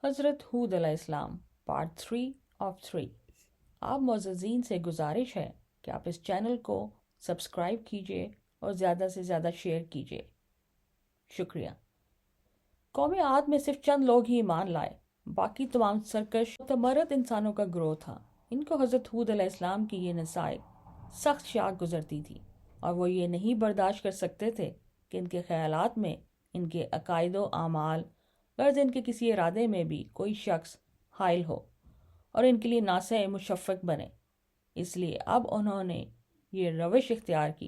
حضرت ہود علیہ السلام پارٹ 3 آف 3۔ آپ معززین سے گزارش ہے کہ آپ اس چینل کو سبسکرائب کیجیے اور زیادہ سے زیادہ شیئر کیجیے، شکریہ۔ قوم عاد میں صرف چند لوگ ہی ایمان لائے، باقی تمام سرکش متمرد انسانوں کا گروہ تھا۔ ان کو حضرت ہود علیہ السلام کی یہ نصائح سخت شاق گزرتی تھی، اور وہ یہ نہیں برداشت کر سکتے تھے کہ ان کے خیالات میں، ان کے عقائد و اعمال، غرض ان کے کسی ارادے میں بھی کوئی شخص حائل ہو اور ان کے لیے ناصح مشفق بنے۔ اس لیے اب انہوں نے یہ روش اختیار کی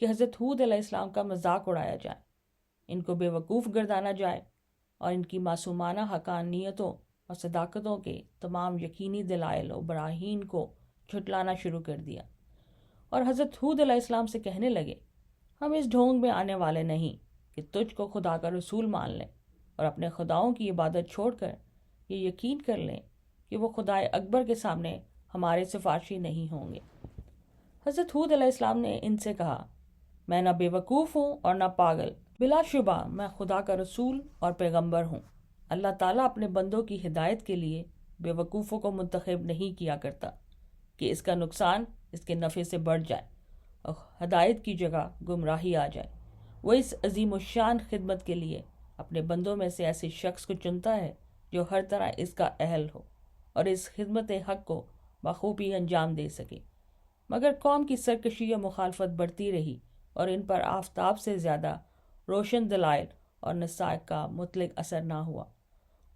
کہ حضرت ہود علیہ السلام کا مذاق اڑایا جائے، ان کو بے وقوف گردانا جائے اور ان کی معصومانہ حقانیتوں اور صداقتوں کے تمام یقینی دلائل و براہین کو جھٹلانا شروع کر دیا، اور حضرت ہود علیہ السلام سے کہنے لگے، ہم اس ڈھونگ میں آنے والے نہیں کہ تجھ کو خدا کا رسول مان لیں اور اپنے خداؤں کی عبادت چھوڑ کر یہ یقین کر لیں کہ وہ خدائے اکبر کے سامنے ہمارے سفارشی نہیں ہوں گے۔ حضرت ہود علیہ السلام نے ان سے کہا، میں نہ بے وقوف ہوں اور نہ پاگل، بلا شبہ میں خدا کا رسول اور پیغمبر ہوں۔ اللہ تعالیٰ اپنے بندوں کی ہدایت کے لیے بے وقوفوں کو منتخب نہیں کیا کرتا کہ اس کا نقصان اس کے نفع سے بڑھ جائے اور ہدایت کی جگہ گمراہی آ جائے۔ وہ اس عظیم الشان خدمت کے لیے اپنے بندوں میں سے ایسے شخص کو چنتا ہے جو ہر طرح اس کا اہل ہو اور اس خدمت حق کو بخوبی انجام دے سکے۔ مگر قوم کی سرکشی و مخالفت بڑھتی رہی اور ان پر آفتاب سے زیادہ روشن دلائل اور نصائح کا مطلق اثر نہ ہوا،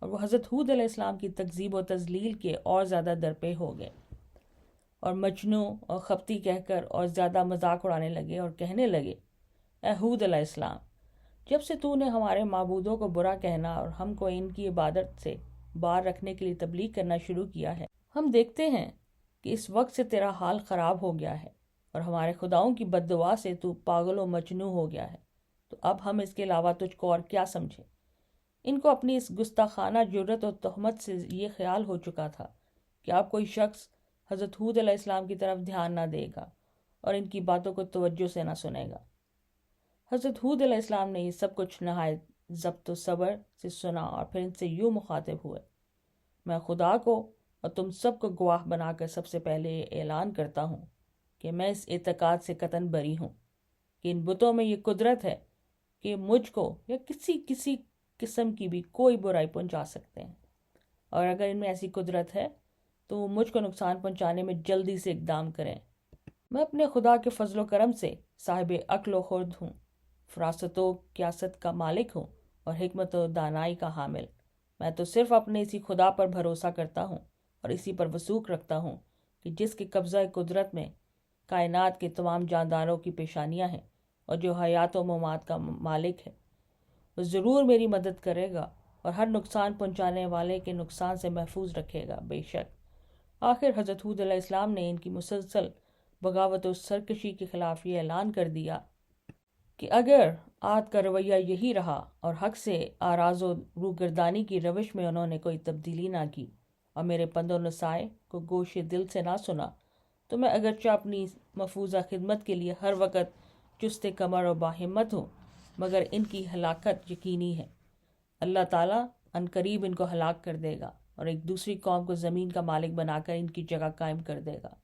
اور وہ حضرت ہود علیہ السلام کی تکذیب و تضلیل کے اور زیادہ درپے ہو گئے اور مجنوں اور خبتی کہہ کر اور زیادہ مذاق اڑانے لگے اور کہنے لگے، اے ہود علیہ السلام، جب سے تو نے ہمارے معبودوں کو برا کہنا اور ہم کو ان کی عبادت سے باہر رکھنے کے لیے تبلیغ کرنا شروع کیا ہے، ہم دیکھتے ہیں کہ اس وقت سے تیرا حال خراب ہو گیا ہے اور ہمارے خداؤں کی بد دعا سے تو پاگل و مجنوں ہو گیا ہے، تو اب ہم اس کے علاوہ تجھ کو اور کیا سمجھیں۔ ان کو اپنی اس گستاخانہ جرت و تہمت سے یہ خیال ہو چکا تھا کہ اب کوئی شخص حضرت ہود علیہ السلام کی طرف دھیان نہ دے گا اور ان کی باتوں کو توجہ سے نہ سنے گا۔ حضرت ہود علیہ السلام نے یہ سب کچھ نہایت ضبط و صبر سے سنا اور پھر ان سے یوں مخاطب ہوئے، میں خدا کو اور تم سب کو گواہ بنا کر سب سے پہلے یہ اعلان کرتا ہوں کہ میں اس اعتقاد سے قطعاً بری ہوں کہ ان بتوں میں یہ قدرت ہے کہ مجھ کو یا کسی قسم کی بھی کوئی برائی پہنچا سکتے ہیں، اور اگر ان میں ایسی قدرت ہے تو وہ مجھ کو نقصان پہنچانے میں جلدی سے اقدام کریں۔ میں اپنے خدا کے فضل و کرم سے صاحب عقل و خرد ہوں، فراست و کیاست کا مالک ہوں اور حکمت و دانائی کا حامل۔ میں تو صرف اپنے اسی خدا پر بھروسہ کرتا ہوں اور اسی پر وثوق رکھتا ہوں کہ جس کے قبضہ قدرت میں کائنات کے تمام جانداروں کی پیشانیاں ہیں اور جو حیات و ممات کا مالک ہے، وہ ضرور میری مدد کرے گا اور ہر نقصان پہنچانے والے کے نقصان سے محفوظ رکھے گا۔ بے شک آخر حضرت ہود علیہ السلام نے ان کی مسلسل بغاوت و سرکشی کے خلاف یہ اعلان کر دیا کہ اگر عاد کا رویہ یہی رہا اور حق سے آراز و روگردانی کی روش میں انہوں نے کوئی تبدیلی نہ کی اور میرے پند و نصائح کو گوش دل سے نہ سنا، تو میں اگرچہ اپنی مفروضہ خدمت کے لیے ہر وقت چست کمر و باہمت ہوں، مگر ان کی ہلاکت یقینی ہے۔ اللہ تعالیٰ ان قریب ان کو ہلاک کر دے گا اور ایک دوسری قوم کو زمین کا مالک بنا کر ان کی جگہ قائم کر دے گا،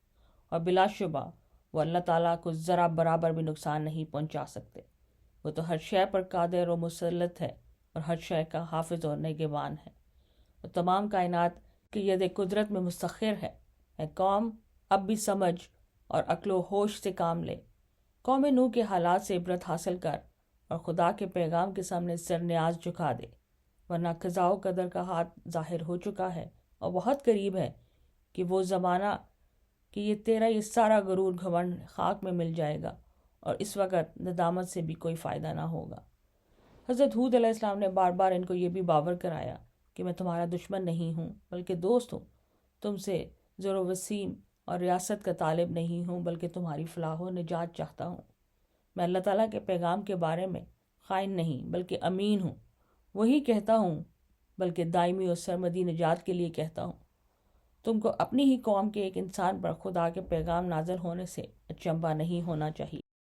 اور بلا شبہ وہ اللہ تعالیٰ کو ذرا برابر بھی نقصان نہیں پہنچا سکتے۔ وہ تو ہر شے پر قادر و مسلط ہے اور ہر شے کا حافظ اور نگہبان ہے، اور تمام کائنات کی ید قدرت میں مستخر ہے۔ اے قوم، اب بھی سمجھ اور عقل و ہوش سے کام لے۔ قوم نوح کے حالات سے عبرت حاصل کر اور خدا کے پیغام کے سامنے سر نیاز جھکا دے، ورنہ قضاء و قدر کا ہاتھ ظاہر ہو چکا ہے اور بہت قریب ہے کہ وہ زمانہ کہ یہ تیرا یہ سارا غرور گھمنڈ خاک میں مل جائے گا اور اس وقت ندامت سے بھی کوئی فائدہ نہ ہوگا۔ حضرت ہود علیہ السلام نے بار بار ان کو یہ بھی باور کرایا کہ میں تمہارا دشمن نہیں ہوں بلکہ دوست ہوں، تم سے زر و وسیم اور ریاست کا طالب نہیں ہوں بلکہ تمہاری فلاح و نجات چاہتا ہوں۔ میں اللہ تعالیٰ کے پیغام کے بارے میں خائن نہیں بلکہ امین ہوں، وہی کہتا ہوں بلکہ دائمی اور سرمدی نجات کے لیے کہتا ہوں۔ تم کو اپنی ہی قوم کے ایک انسان پر خدا کے پیغام نازل ہونے سے اچنبھا نہیں ہونا چاہیے۔